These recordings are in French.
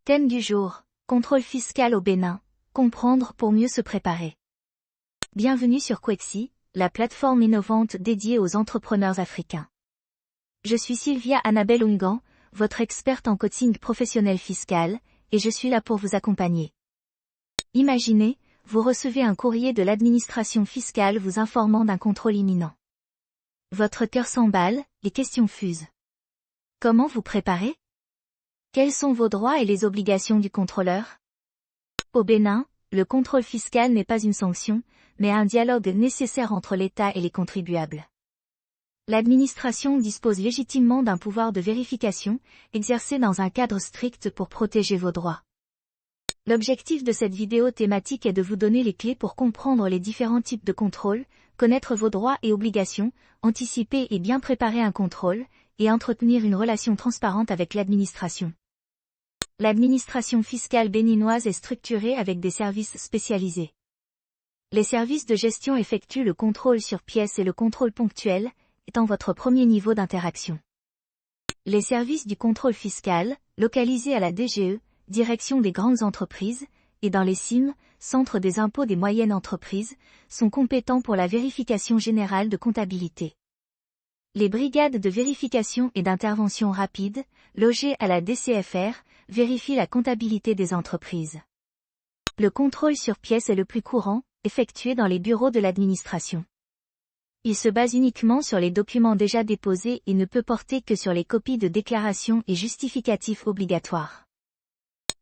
Thème du jour, contrôle fiscal au Bénin, comprendre pour mieux se préparer. Bienvenue sur Quexi, la plateforme innovante dédiée aux entrepreneurs africains. Je suis Sylvia Annabelle Ungan, votre experte en coaching professionnel fiscal, et je suis là pour vous accompagner. Imaginez, vous recevez un courrier de l'administration fiscale vous informant d'un contrôle imminent. Votre cœur s'emballe, les questions fusent. Comment vous préparer? Quels sont vos droits et les obligations du contrôleur? Au Bénin, le contrôle fiscal n'est pas une sanction, mais un dialogue nécessaire entre l'État et les contribuables. L'administration dispose légitimement d'un pouvoir de vérification, exercé dans un cadre strict pour protéger vos droits. L'objectif de cette vidéo thématique est de vous donner les clés pour comprendre les différents types de contrôle, connaître vos droits et obligations, anticiper et bien préparer un contrôle, et entretenir une relation transparente avec l'administration. L'administration fiscale béninoise est structurée avec des services spécialisés. Les services de gestion effectuent le contrôle sur pièces et le contrôle ponctuel, étant votre premier niveau d'interaction. Les services du contrôle fiscal, localisés à la DGE, Direction des grandes entreprises, et dans les CIM, Centre des impôts des moyennes entreprises, sont compétents pour la vérification générale de comptabilité. Les brigades de vérification et d'intervention rapide, logées à la DCFR, vérifient la comptabilité des entreprises. Le contrôle sur pièces est le plus courant, effectué dans les bureaux de l'administration. Il se base uniquement sur les documents déjà déposés et ne peut porter que sur les copies de déclarations et justificatifs obligatoires.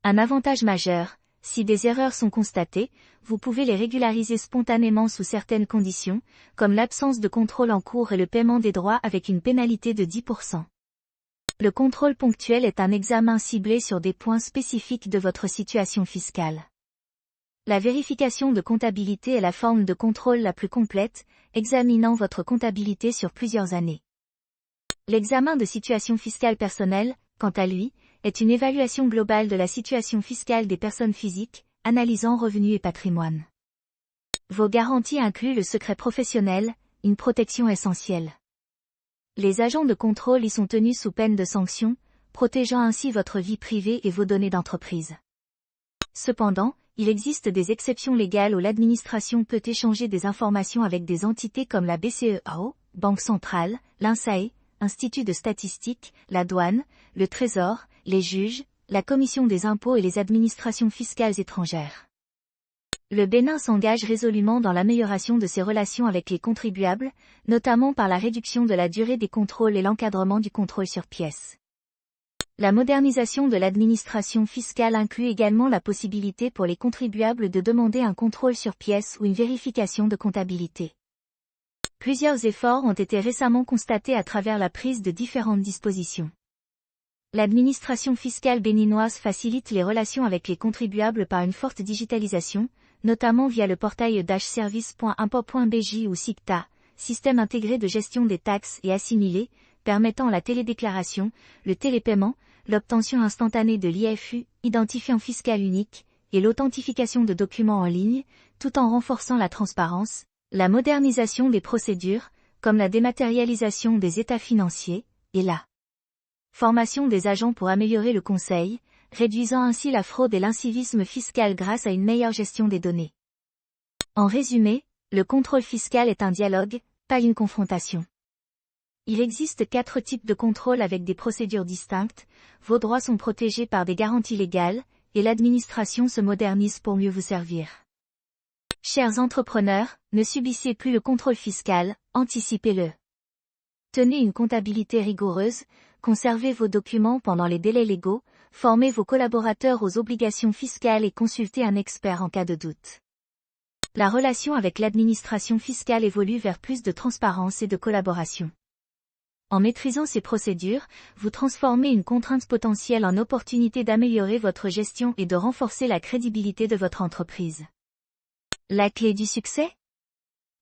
Un avantage majeur, si des erreurs sont constatées, vous pouvez les régulariser spontanément sous certaines conditions, comme l'absence de contrôle en cours et le paiement des droits avec une pénalité de 10%. Le contrôle ponctuel est un examen ciblé sur des points spécifiques de votre situation fiscale. La vérification de comptabilité est la forme de contrôle la plus complète, examinant votre comptabilité sur plusieurs années. L'examen de situation fiscale personnelle, quant à lui, est une évaluation globale de la situation fiscale des personnes physiques, analysant revenus et patrimoine. Vos garanties incluent le secret professionnel, une protection essentielle. Les agents de contrôle y sont tenus sous peine de sanction, protégeant ainsi votre vie privée et vos données d'entreprise. Cependant, il existe des exceptions légales où l'administration peut échanger des informations avec des entités comme la BCEAO, Banque centrale, l'INSAE, Institut de statistique, la douane, le Trésor, les juges, la Commission des impôts et les administrations fiscales étrangères. Le Bénin s'engage résolument dans l'amélioration de ses relations avec les contribuables, notamment par la réduction de la durée des contrôles et l'encadrement du contrôle sur pièces. La modernisation de l'administration fiscale inclut également la possibilité pour les contribuables de demander un contrôle sur pièces ou une vérification de comptabilité. Plusieurs efforts ont été récemment constatés à travers la prise de différentes dispositions. L'administration fiscale béninoise facilite les relations avec les contribuables par une forte digitalisation, notamment via le portail dashservice.impôt.bj ou SICTA, système intégré de gestion des taxes et assimilés, permettant la télédéclaration, le télépaiement, l'obtention instantanée de l'IFU, identifiant fiscal unique, et l'authentification de documents en ligne, tout en renforçant la transparence, la modernisation des procédures, comme la dématérialisation des états financiers, et la formation des agents pour améliorer le conseil, réduisant ainsi la fraude et l'incivisme fiscal grâce à une meilleure gestion des données. En résumé, le contrôle fiscal est un dialogue, pas une confrontation. Il existe 4 types de contrôle avec des procédures distinctes, vos droits sont protégés par des garanties légales, et l'administration se modernise pour mieux vous servir. Chers entrepreneurs, ne subissez plus le contrôle fiscal, anticipez-le. Tenez une comptabilité rigoureuse, conservez vos documents pendant les délais légaux, formez vos collaborateurs aux obligations fiscales et consultez un expert en cas de doute. La relation avec l'administration fiscale évolue vers plus de transparence et de collaboration. En maîtrisant ces procédures, vous transformez une contrainte potentielle en opportunité d'améliorer votre gestion et de renforcer la crédibilité de votre entreprise. La clé du succès?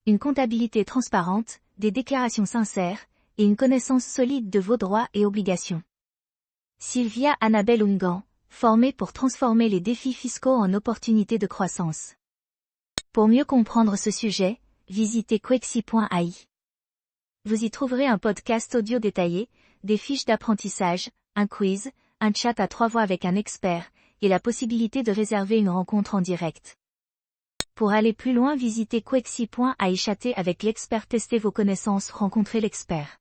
Une comptabilité transparente, des déclarations sincères, et une connaissance solide de vos droits et obligations. Sylvia Annabelle Ungan, formée pour transformer les défis fiscaux en opportunités de croissance. Pour mieux comprendre ce sujet, visitez quexi.ai. Vous y trouverez un podcast audio détaillé, des fiches d'apprentissage, un quiz, un chat à 3 voix avec un expert, et la possibilité de réserver une rencontre en direct. Pour aller plus loin, visitez quexi.ai, chatter avec l'expert, tester vos connaissances, rencontrer l'expert.